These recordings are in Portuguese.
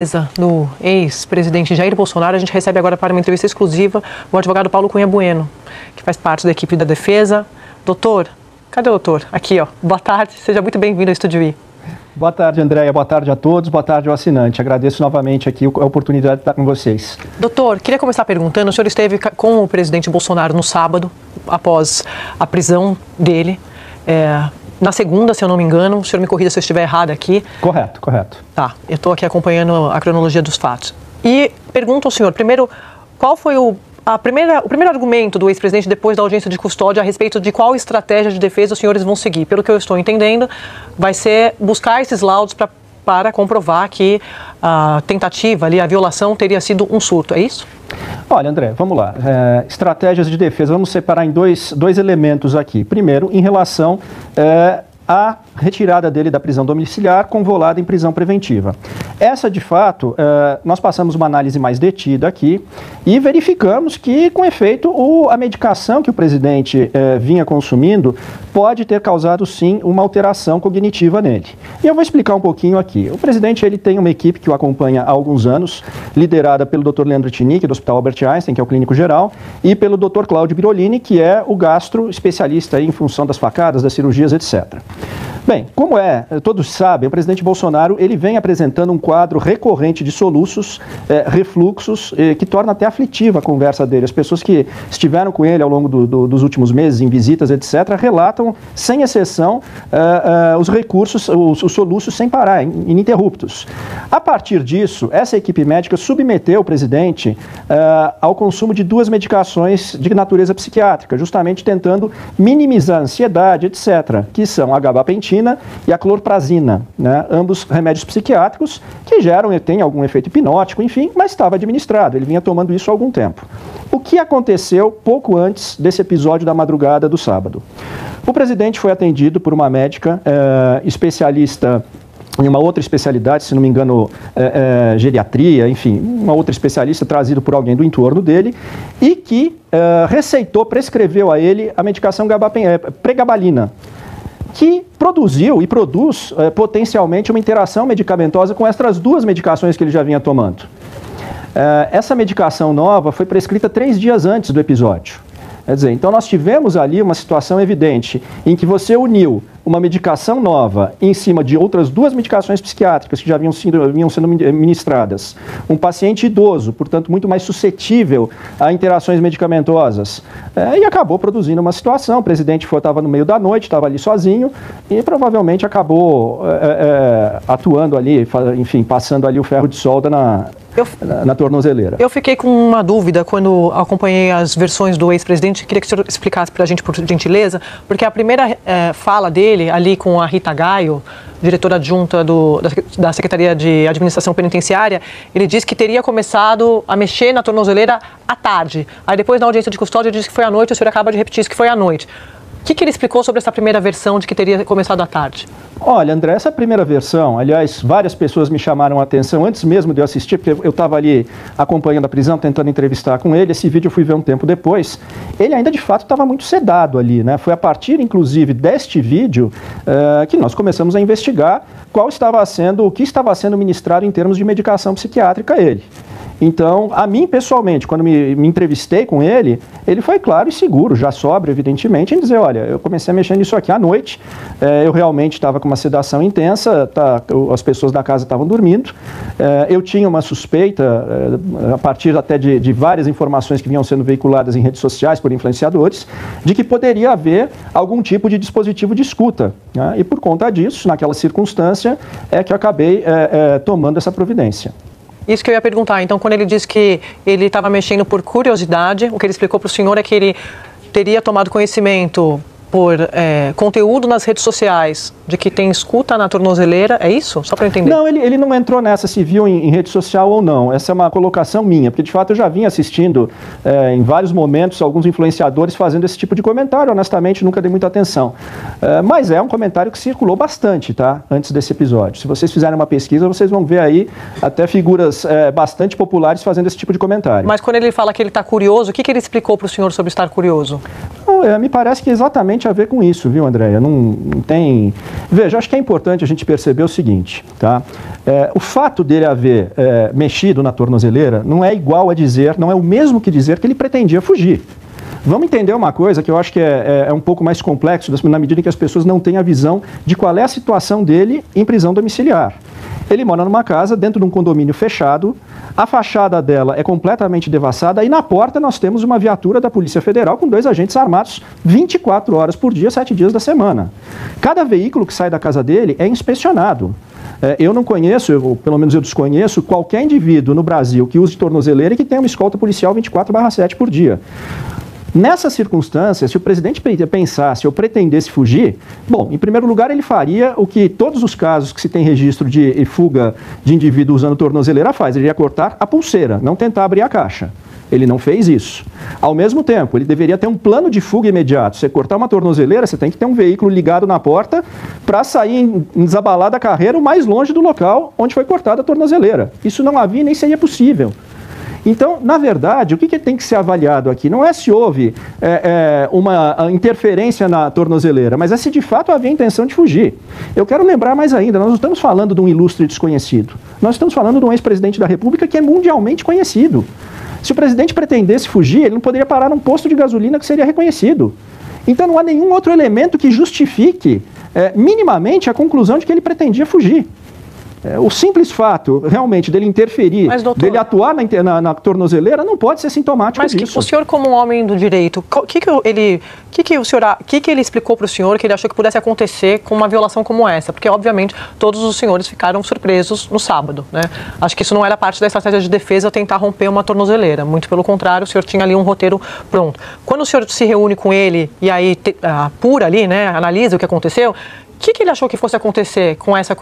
Do ex-presidente Jair Bolsonaro, a gente recebe agora para uma entrevista exclusiva o advogado Paulo Cunha Bueno, que faz parte da equipe da defesa. Doutor, cadê o doutor? Aqui, ó. Boa tarde, seja muito bem-vindo ao Estúdio I. Boa tarde, Andréia. Boa tarde a todos. Boa tarde ao assinante. Agradeço novamente aqui a oportunidade de estar com vocês. Doutor, queria começar perguntando, o senhor esteve com o presidente Bolsonaro no sábado, após a prisão dele. Na segunda, se eu não me engano, o senhor me corrija se eu estiver errado aqui. Correto, correto. Tá, eu estou aqui acompanhando a cronologia dos fatos. E pergunto ao senhor, primeiro, qual foi o primeiro argumento do ex-presidente depois da audiência de custódia a respeito de qual estratégia de defesa os senhores vão seguir? Pelo que eu estou entendendo, vai ser buscar esses laudos para comprovar que a tentativa ali, a violação teria sido um surto, é isso? Olha, André, vamos lá. Estratégias de defesa, vamos separar em dois elementos aqui. Primeiro, em relação à retirada dele da prisão domiciliar, convolada em prisão preventiva. Essa, de fato, nós passamos uma análise mais detida aqui e verificamos que, com efeito, a medicação que o presidente vinha consumindo pode ter causado, sim, uma alteração cognitiva nele. E eu vou explicar um pouquinho aqui. O presidente ele tem uma equipe que o acompanha há alguns anos, liderada pelo Dr. Leandro Tinick, do Hospital Albert Einstein, que é o clínico geral, e pelo Dr. Cláudio Birolini, que é o gastro especialista aí em função das facadas, das cirurgias, etc. Bem, como todos sabem, o presidente Bolsonaro ele vem apresentando um quadro recorrente de soluços, refluxos, que torna até aflitiva a conversa dele. As pessoas que estiveram com ele ao longo dos últimos meses, em visitas, etc., relatam, sem exceção, os recursos, os soluços sem parar, ininterruptos. A partir disso, essa equipe médica submeteu o presidente ao consumo de duas medicações de natureza psiquiátrica, justamente tentando minimizar a ansiedade, etc., que são a gabapentina e a clorprazina, né? Ambos remédios psiquiátricos que têm algum efeito hipnótico, enfim, mas estava administrado, ele vinha tomando isso há algum tempo. O que aconteceu pouco antes desse episódio da madrugada do sábado? O presidente foi atendido por uma médica especialista em uma outra especialidade, se não me engano, geriatria, enfim, uma outra especialista trazido por alguém do entorno dele e que prescreveu a ele a medicação pregabalina, que produziu e produz potencialmente uma interação medicamentosa com essas duas medicações que ele já vinha tomando. Essa medicação nova foi prescrita 3 dias antes do episódio. Quer dizer, então nós tivemos ali uma situação evidente em que você uniu uma medicação nova em cima de outras duas medicações psiquiátricas que já vinham sendo ministradas. Um paciente idoso, portanto, muito mais suscetível a interações medicamentosas. E acabou produzindo uma situação. O presidente estava no meio da noite, estava ali sozinho e provavelmente acabou atuando ali, enfim, passando ali o ferro de solda na tornozeleira. Eu fiquei com uma dúvida quando acompanhei as versões do ex-presidente. Queria que o senhor explicasse para a gente, por gentileza, porque a primeira fala dele, ali com a Rita Gaio, diretora adjunta da Secretaria de Administração Penitenciária, ele disse que teria começado a mexer na tornozeleira à tarde. Aí depois, na audiência de custódia, ele disse que foi à noite, o senhor acaba de repetir isso, que foi à noite. O que ele explicou sobre essa primeira versão de que teria começado à tarde? Olha, André, essa primeira versão, aliás, várias pessoas me chamaram a atenção antes mesmo de eu assistir, porque eu estava ali acompanhando a prisão, tentando entrevistar com ele. Esse vídeo eu fui ver um tempo depois. Ele ainda, de fato, estava muito sedado ali, né? Foi a partir, inclusive, deste vídeo que nós começamos a investigar o que estava sendo ministrado em termos de medicação psiquiátrica a ele. Então, a mim, pessoalmente, quando me entrevistei com ele, ele foi claro e seguro, já sóbrio, evidentemente, em dizer, olha, eu comecei a mexer nisso aqui à noite, eu realmente estava com uma sedação intensa, as pessoas da casa estavam dormindo, eu tinha uma suspeita, a partir até de várias informações que vinham sendo veiculadas em redes sociais por influenciadores, de que poderia haver algum tipo de dispositivo de escuta, né? E por conta disso, naquela circunstância, é que eu acabei tomando essa providência. Isso que eu ia perguntar. Então, quando ele disse que ele estava mexendo por curiosidade, o que ele explicou para o senhor é que ele teria tomado conhecimento por conteúdo nas redes sociais de que tem escuta na tornozeleira, é isso? Só para eu entender. Não, ele não entrou nessa, se viu em rede social ou não. Essa é uma colocação minha, porque de fato eu já vinha assistindo em vários momentos alguns influenciadores fazendo esse tipo de comentário. Honestamente, nunca dei muita atenção. Mas é um comentário que circulou bastante, tá? Antes desse episódio. Se vocês fizerem uma pesquisa, vocês vão ver aí até figuras bastante populares fazendo esse tipo de comentário. Mas quando ele fala que ele está curioso, o que ele explicou para o senhor sobre estar curioso? Me parece que exatamente absolutamente a ver com isso, viu, Andréia? Não tem... Veja, acho que é importante a gente perceber o seguinte, tá? O fato dele haver mexido na tornozeleira não é igual a dizer, não é o mesmo que dizer que ele pretendia fugir. Vamos entender uma coisa que eu acho que é um pouco mais complexo, na medida em que as pessoas não têm a visão de qual é a situação dele em prisão domiciliar. Ele mora numa casa dentro de um condomínio fechado, a fachada dela é completamente devassada e na porta nós temos uma viatura da Polícia Federal com 2 agentes armados 24 horas por dia, 7 dias da semana. Cada veículo que sai da casa dele é inspecionado. Eu não conheço, pelo menos eu desconheço, qualquer indivíduo no Brasil que use tornozeleira e que tenha uma escolta policial 24/7 por dia. Nessa circunstância, se o presidente pensasse ou pretendesse fugir, bom, em primeiro lugar ele faria o que todos os casos que se tem registro de fuga de indivíduo usando tornozeleira faz, ele ia cortar a pulseira, não tentar abrir a caixa. Ele não fez isso. Ao mesmo tempo, ele deveria ter um plano de fuga imediato. Você cortar uma tornozeleira, você tem que ter um veículo ligado na porta para sair em desabalada carreira o mais longe do local onde foi cortada a tornozeleira. Isso não havia nem seria possível. Então, na verdade, o que tem que ser avaliado aqui não é se houve uma interferência na tornozeleira, mas é se de fato havia intenção de fugir. Eu quero lembrar mais ainda, nós não estamos falando de um ilustre desconhecido. Nós estamos falando de um ex-presidente da República que é mundialmente conhecido. Se o presidente pretendesse fugir, ele não poderia parar num posto de gasolina que seria reconhecido. Então não há nenhum outro elemento que justifique minimamente a conclusão de que ele pretendia fugir. O simples fato, realmente, dele interferir, mas, doutor, dele atuar na tornozeleira, não pode ser sintomático disso. Mas o senhor, como um homem do direito, o que ele explicou para o senhor que ele achou que pudesse acontecer com uma violação como essa? Porque, obviamente, todos os senhores ficaram surpresos no sábado, né? Acho que isso não era parte da estratégia de defesa tentar romper uma tornozeleira. Muito pelo contrário, o senhor tinha ali um roteiro pronto. Quando o senhor se reúne com ele e aí apura ali, né, analisa o que aconteceu, o que ele achou que fosse acontecer com essa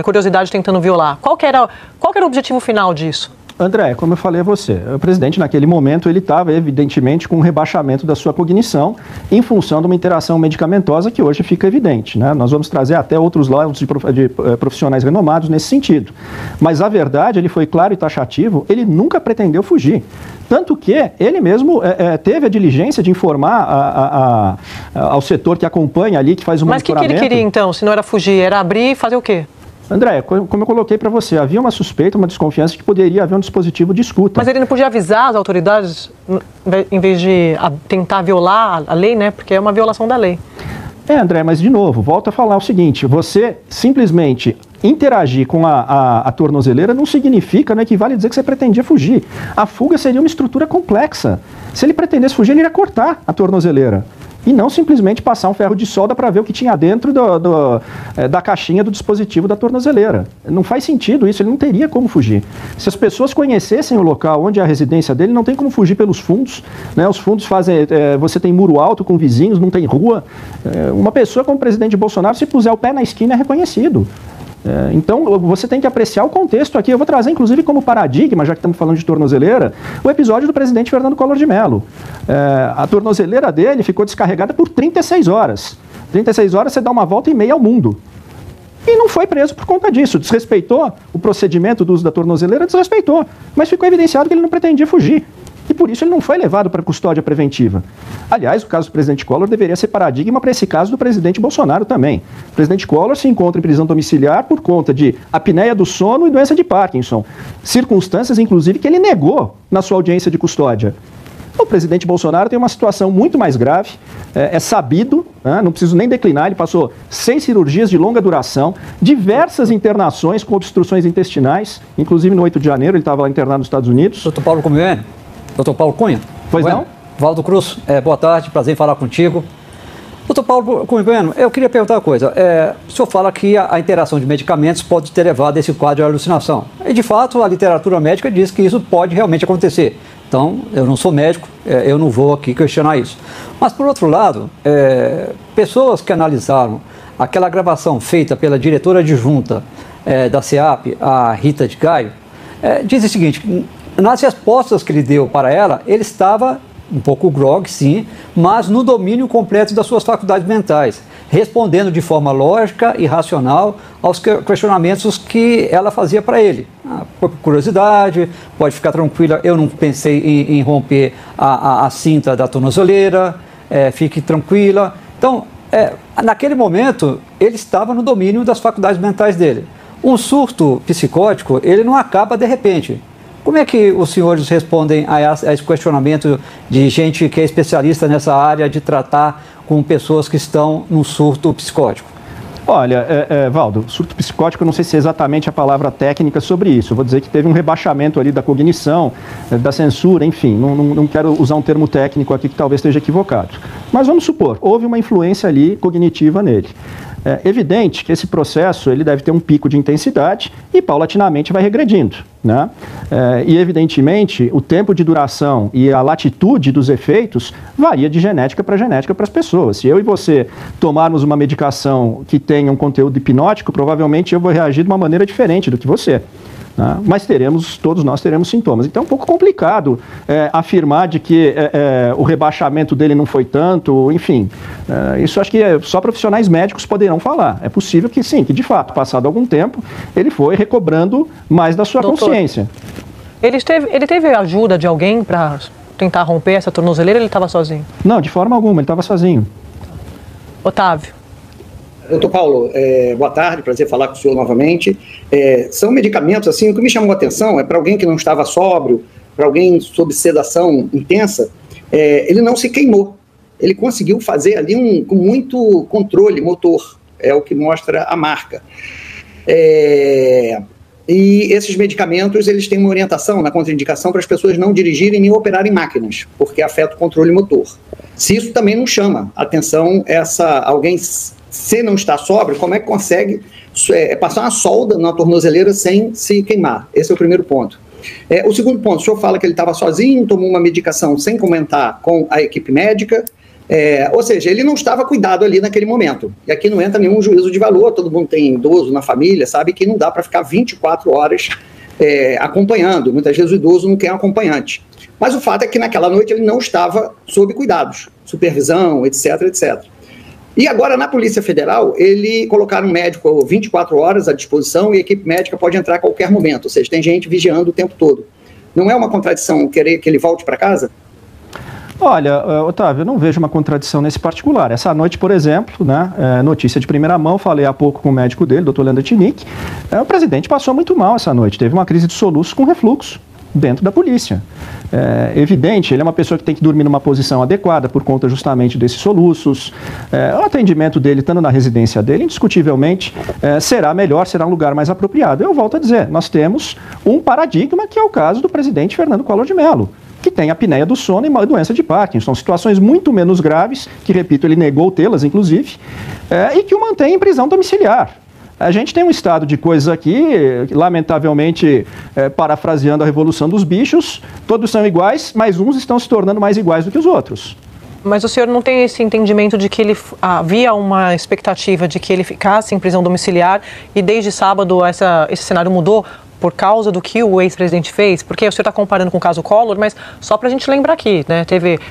curiosidade tentando violar? Qual que era o objetivo final disso? André, como eu falei a você, o presidente naquele momento ele estava evidentemente com um rebaixamento da sua cognição em função de uma interação medicamentosa que hoje fica evidente, né? Nós vamos trazer até outros laudos de profissionais renomados nesse sentido. Mas a verdade, ele foi claro e taxativo, ele nunca pretendeu fugir. Tanto que ele mesmo teve a diligência de informar ao setor que acompanha ali, que faz o monitoramento. Mas o que ele queria então, se não era fugir, era abrir e fazer o quê? André, como eu coloquei para você, havia uma suspeita, uma desconfiança de que poderia haver um dispositivo de escuta. Mas ele não podia avisar as autoridades em vez de tentar violar a lei, né? Porque é uma violação da lei. André, mas de novo, volto a falar o seguinte, você simplesmente interagir com a tornozeleira não significa, não equivale a dizer que você pretendia fugir. A fuga seria uma estrutura complexa. Se ele pretendesse fugir, ele iria cortar a tornozeleira. E não simplesmente passar um ferro de solda para ver o que tinha dentro da caixinha do dispositivo da tornozeleira. Não faz sentido isso, ele não teria como fugir. Se as pessoas conhecessem o local onde é a residência dele, não tem como fugir pelos fundos, né? Os fundos fazem, você tem muro alto com vizinhos, não tem rua. Uma pessoa como o presidente Bolsonaro, se puser o pé na esquina, é reconhecido. Então, você tem que apreciar o contexto aqui. Eu vou trazer, inclusive, como paradigma, já que estamos falando de tornozeleira, o episódio do presidente Fernando Collor de Mello. A tornozeleira dele ficou descarregada por 36 horas. 36 horas você dá uma volta e meia ao mundo. E não foi preso por conta disso. Desrespeitou o procedimento do uso da tornozeleira, desrespeitou. Mas ficou evidenciado que ele não pretendia fugir. E por isso ele não foi levado para custódia preventiva. Aliás, o caso do presidente Collor deveria ser paradigma para esse caso do presidente Bolsonaro também. O presidente Collor se encontra em prisão domiciliar por conta de apneia do sono e doença de Parkinson. Circunstâncias, inclusive, que ele negou na sua audiência de custódia. O presidente Bolsonaro tem uma situação muito mais grave, é sabido, né? Não preciso nem declinar, ele passou 6 cirurgias de longa duração, diversas internações com obstruções intestinais, inclusive no 8 de janeiro ele estava lá internado nos Estados Unidos. Dr. Paulo Cunha. Dr. Paulo Cunha. Pois não? Valdo Cruz, boa tarde, prazer em falar contigo. Dr. Paulo Cunha, eu queria perguntar uma coisa. O senhor fala que a interação de medicamentos pode ter levado a esse quadro de alucinação. E, de fato, a literatura médica diz que isso pode realmente acontecer. Então, eu não sou médico, eu não vou aqui questionar isso. Mas, por outro lado, pessoas que analisaram aquela gravação feita pela diretora adjunta da SEAP, a Rita de Gaio, dizem o seguinte: nas respostas que ele deu para ela, ele estava um pouco grog, sim, mas no domínio completo das suas faculdades mentais, respondendo de forma lógica e racional aos questionamentos que ela fazia para ele. Por curiosidade, pode ficar tranquila, eu não pensei em romper a cinta da tornozeleira, fique tranquila, Então, naquele momento, ele estava no domínio das faculdades mentais dele. Um surto psicótico, ele não acaba de repente. Como é que os senhores respondem a esse questionamento de gente que é especialista nessa área de tratar com pessoas que estão num surto psicótico? Olha, Valdo, surto psicótico, eu não sei se é exatamente a palavra técnica sobre isso. Eu vou dizer que teve um rebaixamento ali da cognição, da censura, enfim. Não quero usar um termo técnico aqui que talvez esteja equivocado. Mas vamos supor, houve uma influência ali cognitiva nele. É evidente que esse processo ele deve ter um pico de intensidade e paulatinamente vai regredindo, né? E evidentemente o tempo de duração e a latitude dos efeitos varia de genética para as pessoas. Se eu e você tomarmos uma medicação que tenha um conteúdo hipnótico, provavelmente eu vou reagir de uma maneira diferente do que você. Mas todos nós teremos sintomas. Então é um pouco complicado afirmar de que o rebaixamento dele não foi tanto, enfim. Isso acho que só profissionais médicos poderão falar. É possível que sim, que de fato, passado algum tempo, ele foi recobrando mais da sua consciência. Ele teve ajuda de alguém para tentar romper essa tornozeleira ou ele estava sozinho? Não, de forma alguma, ele estava sozinho. Otávio. Doutor Paulo, boa tarde, prazer falar com o senhor novamente. São medicamentos, assim, o que me chamou a atenção é para alguém que não estava sóbrio, para alguém sob sedação intensa, ele não se queimou. Ele conseguiu fazer ali com muito controle motor, é o que mostra a marca. E esses medicamentos, eles têm uma orientação na contraindicação para as pessoas não dirigirem nem operarem máquinas, porque afeta o controle motor. Se isso também não chama atenção, alguém... Se não está sóbrio, como é que consegue passar uma solda na tornozeleira sem se queimar? Esse é o primeiro ponto. O segundo ponto, o senhor fala que ele estava sozinho, tomou uma medicação sem comentar com a equipe médica, ou seja, ele não estava cuidado ali naquele momento. E aqui não entra nenhum juízo de valor, todo mundo tem idoso na família, sabe que não dá para ficar 24 horas acompanhando. Muitas vezes o idoso não quer um acompanhante. Mas o fato é que naquela noite ele não estava sob cuidados, supervisão, etc, etc. E agora, na Polícia Federal, ele colocaram um médico 24 horas à disposição e a equipe médica pode entrar a qualquer momento, ou seja, tem gente vigiando o tempo todo. Não é uma contradição querer que ele volte para casa? Olha, Otávio, eu não vejo uma contradição nesse particular. Essa noite, por exemplo, né, notícia de primeira mão, falei há pouco com o médico dele, Dr. Leandro Tinick, o presidente passou muito mal essa noite, teve uma crise de soluço com refluxo dentro da polícia. Evidente, ele é uma pessoa que tem que dormir numa posição adequada por conta justamente desses soluços. O atendimento dele, estando na residência dele, indiscutivelmente será melhor, será um lugar mais apropriado. Eu volto a dizer, nós temos um paradigma que é o caso do presidente Fernando Collor de Mello, que tem apneia do sono e uma doença de Parkinson. São situações muito menos graves, que, repito, ele negou tê-las, inclusive, e que o mantém em prisão domiciliar. A gente tem um estado de coisas aqui, lamentavelmente, parafraseando a Revolução dos Bichos, todos são iguais, mas uns estão se tornando mais iguais do que os outros. Mas o senhor não tem esse entendimento de que havia uma expectativa de que ele ficasse em prisão domiciliar e desde sábado esse cenário mudou por causa do que o ex-presidente fez? Porque o senhor está comparando com o caso Collor, mas só para a gente lembrar aqui, né?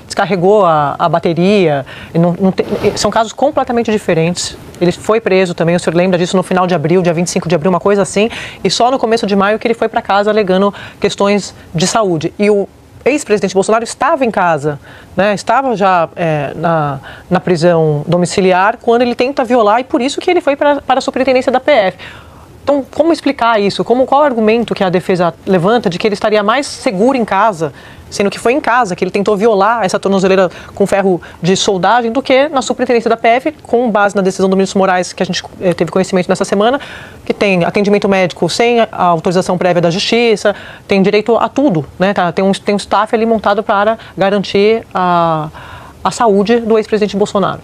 Descarregou a bateria, são casos completamente diferentes. Ele foi preso também, o senhor lembra disso no final de abril, dia 25 de abril, uma coisa assim, e só no começo de maio que ele foi para casa alegando questões de saúde. E o ex-presidente Bolsonaro estava em casa, né? Estava já na prisão domiciliar quando ele tenta violar e por isso que ele foi para a superintendência da PF. Então, como explicar isso? Qual o argumento que a defesa levanta de que ele estaria mais seguro em casa, sendo que foi em casa que ele tentou violar essa tornozeleira com ferro de soldagem, do que na superintendência da PF, com base na decisão do ministro Moraes, que a gente teve conhecimento nessa semana, que tem atendimento médico sem a autorização prévia da Justiça, tem direito a tudo, né? Tem um staff ali montado para garantir a saúde do ex-presidente Bolsonaro.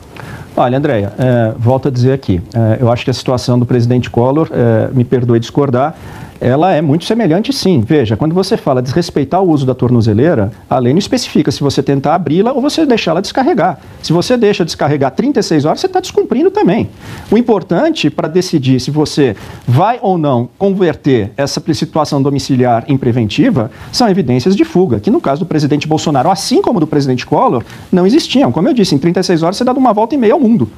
Olha, Andréia, volto a dizer aqui, eu acho que a situação do presidente Collor, me perdoe discordar, ela é muito semelhante sim. Veja, quando você fala desrespeitar o uso da tornozeleira, a lei não especifica se você tentar abri-la ou você deixá-la descarregar. Se você deixa descarregar 36 horas, você está descumprindo também. O importante para decidir se você vai ou não converter essa situação domiciliar em preventiva são evidências de fuga, que no caso do presidente Bolsonaro, assim como do presidente Collor, não existiam. Como eu disse, em 36 horas você dá uma volta e meia ao mundo.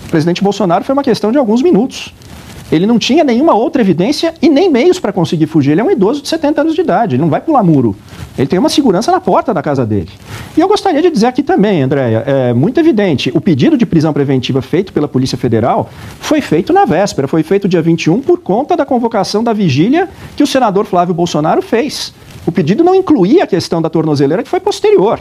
O presidente Bolsonaro foi uma questão de alguns minutos. Ele não tinha nenhuma outra evidência e nem meios para conseguir fugir. Ele é um idoso de 70 anos de idade, ele não vai pular muro. Ele tem uma segurança na porta da casa dele. E eu gostaria de dizer aqui também, Andréia, é muito evidente, o pedido de prisão preventiva feito pela Polícia Federal foi feito na véspera, foi feito dia 21 por conta da convocação da vigília que o senador Flávio Bolsonaro fez. O pedido não incluía a questão da tornozeleira, que foi posterior.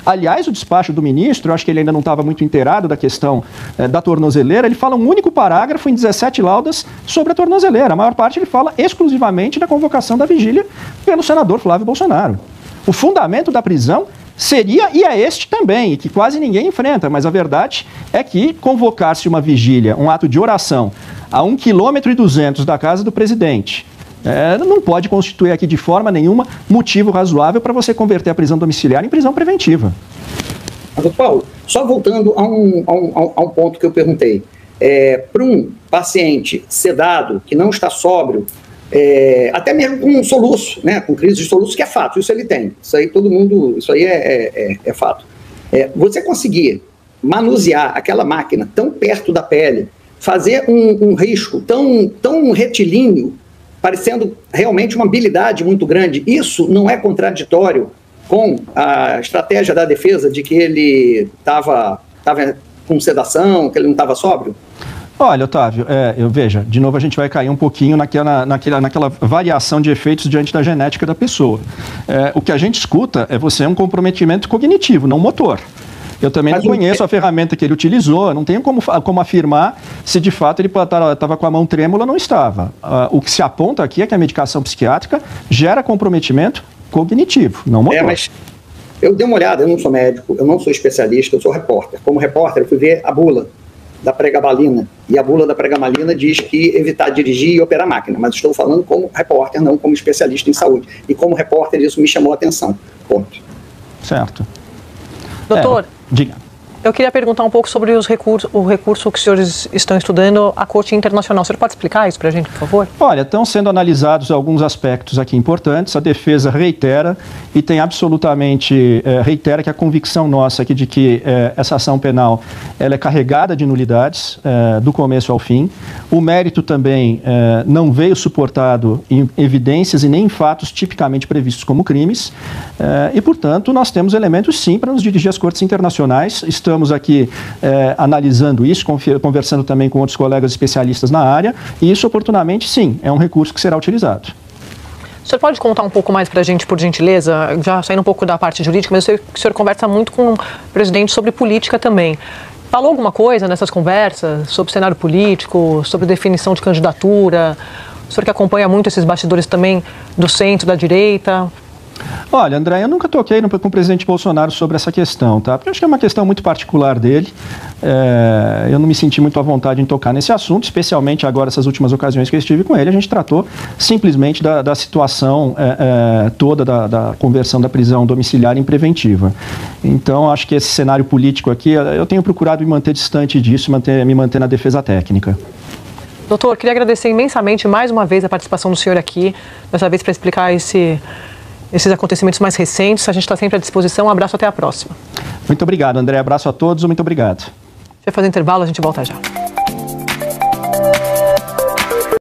Aliás, o despacho do ministro, eu acho que ele ainda não estava muito inteirado da questão da tornozeleira, ele fala um único parágrafo em 17 laudas sobre a tornozeleira. A maior parte ele fala exclusivamente da convocação da vigília pelo senador Flávio Bolsonaro. O fundamento da prisão seria, e é este também, e que quase ninguém enfrenta, mas a verdade é que convocar-se uma vigília, um ato de oração, a 1,2 km da casa do presidente, não pode constituir aqui de forma nenhuma motivo razoável para você converter a prisão domiciliar em prisão preventiva. Doutor Paulo, só voltando a um ponto que eu perguntei. Para um paciente sedado, que não está sóbrio, até mesmo com um soluço, né, com crise de soluço, que é fato, isso ele tem. Isso aí todo mundo, isso aí é fato. Você conseguir manusear aquela máquina tão perto da pele, fazer um risco tão retilíneo, parecendo realmente uma habilidade muito grande, isso não é contraditório com a estratégia da defesa de que ele estava com sedação, que ele não estava sóbrio? Olha, Otávio, veja, de novo a gente vai cair um pouquinho naquela variação de efeitos diante da genética da pessoa. O que a gente escuta é um comprometimento cognitivo, não motor. Eu também não conheço a ferramenta que ele utilizou, não tenho como afirmar se de fato ele estava com a mão trêmula ou não estava. O que se aponta aqui é que a medicação psiquiátrica gera comprometimento cognitivo, não motor. Mas eu dei uma olhada, eu não sou médico, eu não sou especialista, eu sou repórter. Como repórter, eu fui ver a bula da pregabalina, e a bula da pregabalina diz que evitar dirigir e operar máquina, mas estou falando como repórter, não como especialista em saúde. E como repórter, isso me chamou a atenção. Ponto. Certo. Doutor, diga. Eu queria perguntar um pouco sobre o recurso que os senhores estão estudando à Corte Internacional. O senhor pode explicar isso para a gente, por favor? Olha, estão sendo analisados alguns aspectos aqui importantes. A defesa reitera e tem absolutamente, reitera que a convicção nossa aqui de que essa ação penal ela é carregada de nulidades do começo ao fim. O mérito também não veio suportado em evidências e nem em fatos tipicamente previstos como crimes. E, portanto, nós temos elementos sim para nos dirigir às cortes internacionais. Estamos aqui analisando isso, conversando também com outros colegas especialistas na área, e isso oportunamente, sim, é um recurso que será utilizado. O senhor pode contar um pouco mais para a gente, por gentileza, já saindo um pouco da parte jurídica, mas eu sei que o senhor conversa muito com o presidente sobre política também. Falou alguma coisa nessas conversas sobre cenário político, sobre definição de candidatura? O senhor que acompanha muito esses bastidores também do centro, da direita? Olha, André, eu nunca toquei com o presidente Bolsonaro sobre essa questão, tá? Porque eu acho que é uma questão muito particular dele. Eu não me senti muito à vontade em tocar nesse assunto, especialmente agora, essas últimas ocasiões que eu estive com ele, a gente tratou simplesmente da situação toda da conversão da prisão domiciliar em preventiva. Então, acho que esse cenário político aqui, eu tenho procurado me manter distante disso, me manter na defesa técnica. Doutor, queria agradecer imensamente mais uma vez a participação do senhor aqui, dessa vez para explicar esses acontecimentos mais recentes. A gente está sempre à disposição. Um abraço, até a próxima. Muito obrigado, André. Abraço a todos, muito obrigado. Vai fazer intervalo, a gente volta já.